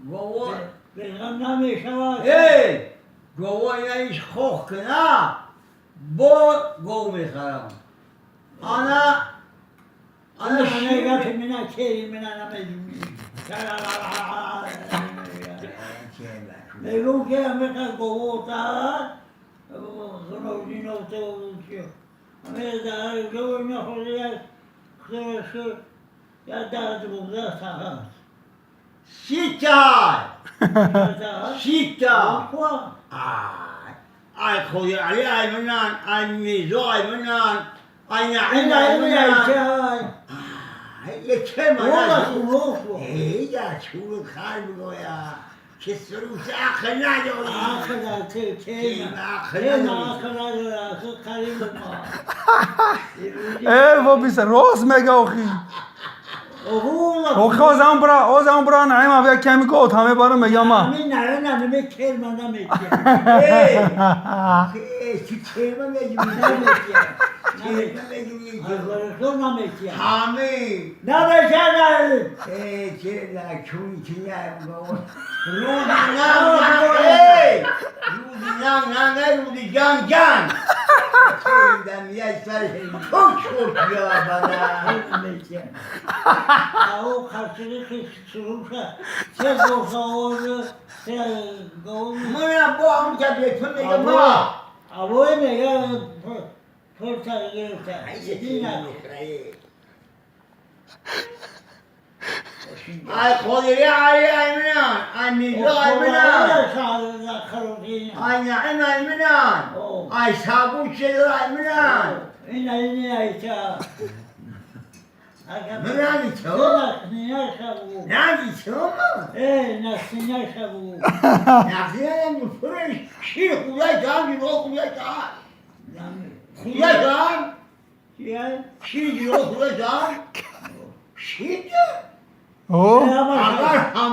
گوه بلغم نمیشود گوه اینش خوخ که نه با گو میخرم انا گفت منه کهی منه نمیدونی میگو که همه گوه تا خنوزی نوته و چیه همه در گوه نخوری از خیرشو یا درد بوده سخت شیطان ای خودی علی منان ای میزو منان ای نعیم منان یکی منان یا چون خال بگویا که سروس آخر نداری آخر که قریب ما و بیست راست میگه آخی آخی از هم برا نعیم بیا کمی گوت همه برا میگم ما همین نمه کل من نمیگم چی چه من میگم همه نمیشه چه لکونی که نیم روزی جان دم یک سر خوک شد یا بنا او خرچه که سروشه چه گوشه آوازه چه گوشه من با هم که بیتون میگم ما اوه میگه پرسه گرفته دینه ای خودی ای منان ای میزو ای منان ای نعیم ای منان ای سابوش شدر ای منان اینه ایچه منانی تو؟ نخنیه شبو نانی تو؟ نخنیه شبو نخنیه فرش شیر خوده جان جلو خوده جان خوده جان شیر جلو خوده جان شیر جان او اگر